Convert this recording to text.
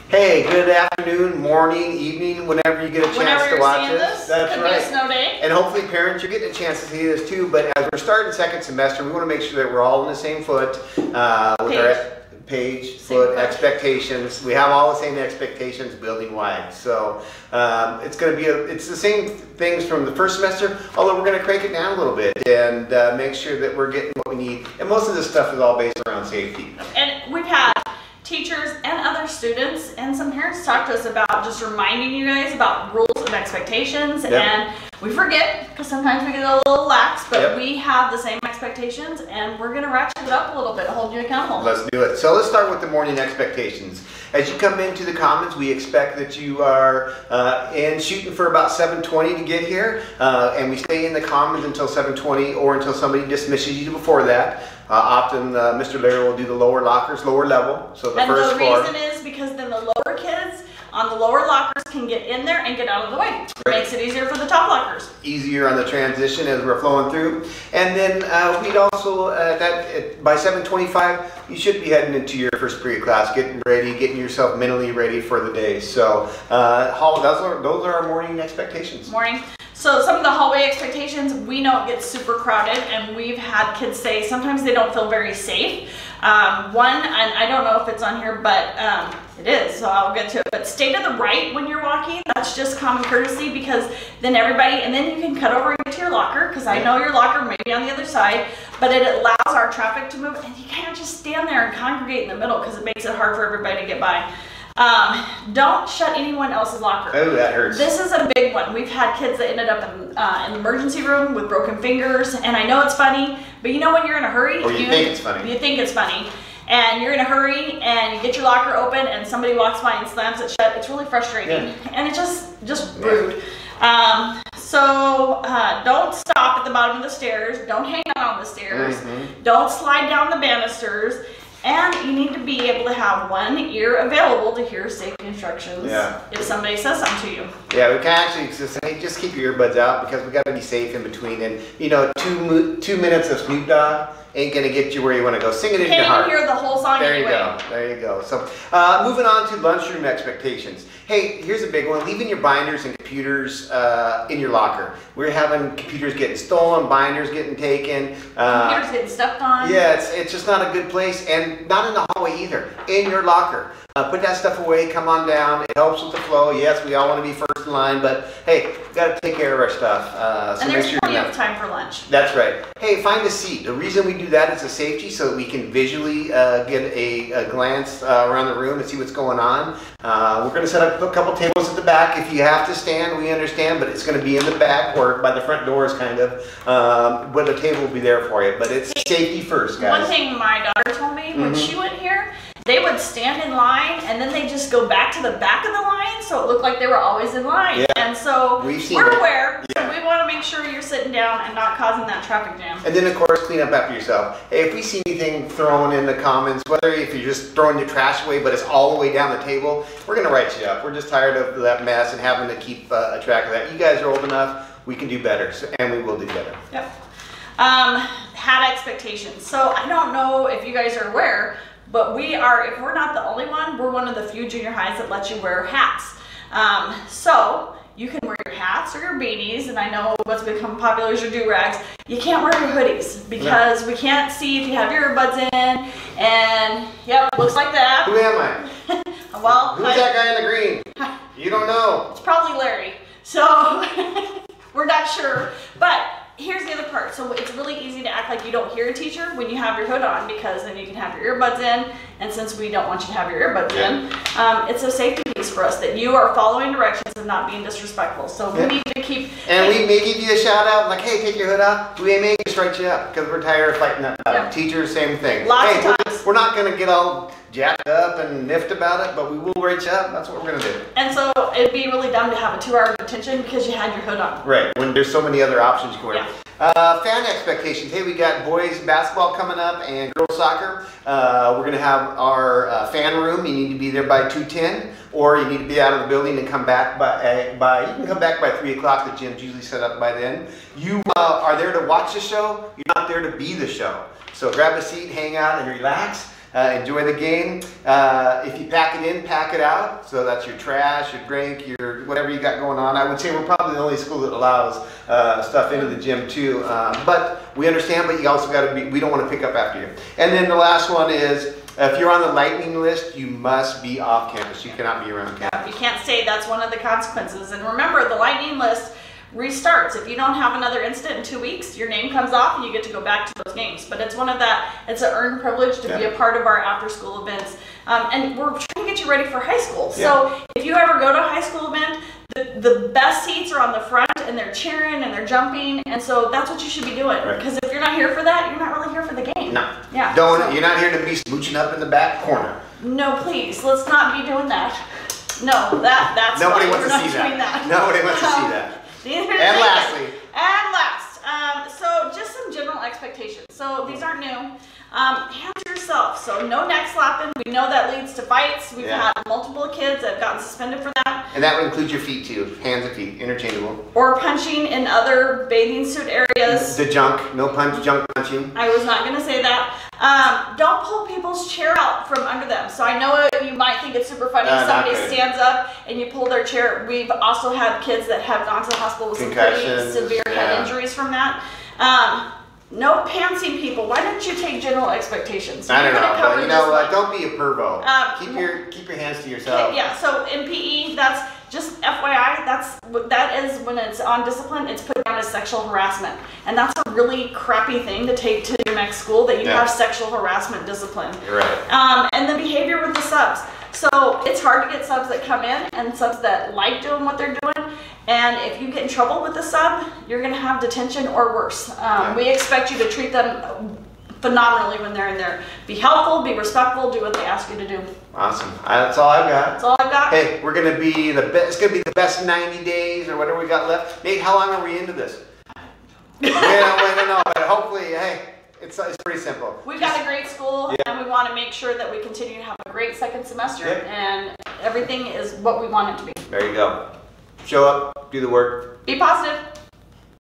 Hey, good afternoon, morning, evening, whenever you get a chance to watch this. That's right. Could be a snow day. And hopefully parents, you're getting a chance to see this too, but as we're starting second semester, we want to make sure that we're all in the same foot with our foot expectations. We have all the same expectations building wide. So it's going to be it's the same things from the first semester, although we're going to crank it down a little bit and make sure that we're getting what we need. And most of this stuff is all based around safety. And we've had teachers and other students and some parents talk to us about just reminding you guys about rules and expectations. Yep. And we forget because sometimes we get a little lax, but yep, we have the same expectations and we're going to ratchet it up a little bit to hold you accountable. Let's do it. So let's start with the morning expectations. As you come into the commons, we expect that you are shooting for about 7:20 to get here, and we stay in the commons until 7:20 or until somebody dismisses you before that. Often Mr. Larry will do the lower lockers, lower level, so the first floor. And the reason is because then the lower kids on the lower lockers can get in there and get out of the way. It makes it easier for the top lockers. Easier on the transition as we're flowing through. And then we'd also, by 7:25, you should be heading into your first period class, getting ready, getting yourself mentally ready for the day. So those are our morning expectations. Morning. So some of the hallway expectations, we know it gets super crowded, and we've had kids say sometimes they don't feel very safe. One, and I don't know if it's on here, but it is, so I'll get to it. But stay to the right when you're walking. That's just common courtesy, because then everybody, and then you can cut over and get to your locker, because I know your locker may be on the other side, but it allows our traffic to move, and you can't just stand there and congregate in the middle, because it makes it hard for everybody to get by. Don't shut anyone else's locker. Oh, that hurts. This is a big one. We've had kids that ended up in the emergency room with broken fingers, and I know it's funny, but you know when you're in a hurry, or you think it's funny. You think it's funny, and you're in a hurry, and you get your locker open, and somebody walks by and slams it shut. It's really frustrating, and it's just rude. So don't stop at the bottom of the stairs. Don't hang out on the stairs. Don't slide down the banisters. And you need to be able to have one ear available to hear safety instructions if somebody says something to you. Yeah, we can actually just keep your earbuds out, because we got to be safe in between. And you know, two minutes of Snoop Dogg ain't gonna get you where you want to go. Sing it in your heart. Can't even hear the whole song anyway. There you go. So moving on to lunchroom expectations. Hey, here's a big one. Leaving your binders and computers in your locker. We're having computers getting stolen, binders getting taken. Computers getting stepped on. Yeah, it's just not a good place, and not in the hallway either. In your locker. Put that stuff away, come on down. It helps with the flow. Yes, we all want to be first in line, but hey, we've got to take care of our stuff. So and there's plenty of time for lunch. That's right. Hey, find a seat. The reason we do that is a safety, so that we can visually get a glance around the room and see what's going on. We're going to set up a couple tables at the back. If you have to stand, we understand, but it's going to be in the back or by the front doors, kind of. But the table will be there for you. But it's safety first, guys. One thing my daughter told me when she went here, they would stand in line and then they just go back to the back of the line, so it looked like they were always in line. Yeah. And so we're aware, so we want to make sure you're sitting down and not causing that traffic jam. And then of course, clean up after yourself. Hey, if we see anything thrown in the commons, whether if you're just throwing your trash away but it's all the way down the table, we're going to write you up. We're just tired of that mess and having to keep a track of that. You guys are old enough, we can do better, and we will do better. Yep. Hat expectations. So I don't know if you guys are aware, but we are, if we're not the only one, we're one of the few junior highs that let you wear hats. So you can wear your hats or your beanies, and I know what's become popular is your do-rags. You can't wear your hoodies because we can't see if you have your earbuds in, and yep, looks like that. Who am I? Well, who's that guy in the green? You don't know. It's probably Larry. So we're not sure, but here's the other part. So it's really easy to act like you don't hear a teacher when you have your hood on, because then you can have your earbuds in, and since we don't want you to have your earbuds in, it's a safety piece for us that you are following directions and not being disrespectful. So we need to keep... And we may give you a shout out, like, hey, take your hood off. We may just write you up, because we're tired of fighting that battle. Teachers, same thing. Lots of times. We're not going to get all jacked up and miffed about it, but we will write you up. That's what we're going to do. And so it'd be really dumb to have a 2-hour detention because you had your hood on. Right, when there's so many other options you can wear. Fan expectations. Hey, we got boys basketball coming up and girls soccer. We're going to have our fan room. You need to be there by 2:10, or you need to be out of the building and come back by you can come back by 3 o'clock. The gym's usually set up by then. You are there to watch the show. You're not there to be the show. So grab a seat, hang out, and relax. Enjoy the game. If you pack it in, pack it out. So that's your trash, your drink, your whatever you got going on. I would say we're probably the only school that allows stuff into the gym too. But we understand, but you also got to be, we don't want to pick up after you. And then the last one is, if you're on the lightning list, you must be off campus. You cannot be around campus. Yeah, you can't stay. That's one of the consequences. And remember, the lightning list restarts. If you don't have another incident in 2 weeks, your name comes off and you get to go back to those games. But it's it's an earned privilege to be a part of our after school events. And we're trying to get you ready for high school. So if you ever go to a high school event, the best seats are on the front and they're cheering and they're jumping. And so that's what you should be doing. Because if you're not here for that, you're not really here for the game. No. Yeah. You're not here to be smooching up in the back corner. No, please. Let's not be doing that. No, that's Nobody why wants we're to not see doing that. Nobody wants to see that. And last, so just some general expectations. So these aren't new. Handle yourself. So no neck slapping. We know that leads to fights. We've had multiple kids that have gotten suspended for that. And that would include your feet too. Hands and feet, interchangeable. Or punching in other bathing suit areas. The junk, no junk punching. I was not going to say that. Don't pull people's chair out from under them. So I know you might think it's super funny. Somebody stands up and you pull their chair. We've also had kids that have gone to the hospital with some pretty severe head injuries from that. No pantsing people. Why don't you take general expectations? I don't know, but you know what? Don't be a pervo. Keep your hands to yourself. Okay, yeah. So in PE, that's just FYI. That is when it's on discipline. It's put down as sexual harassment, and that's a really crappy thing to take to your next school. That you have sexual harassment discipline. You're right. And the behavior with the subs. So it's hard to get subs that come in and subs that like doing what they're doing. And if you get in trouble with the sub, you're going to have detention or worse. We expect you to treat them phenomenally when they're in there. Be helpful, be respectful, do what they ask you to do. Awesome. That's all I've got. That's all I've got. Hey, we're going to be it's going to be the best 90 days or whatever we got left. Nate, how long are we into this? We don't know, but hopefully, hey, it's pretty simple. We've got a great school, and we want to make sure that we continue to have a great second semester, and everything is what we want it to be. There you go. Show up, do the work. Be positive.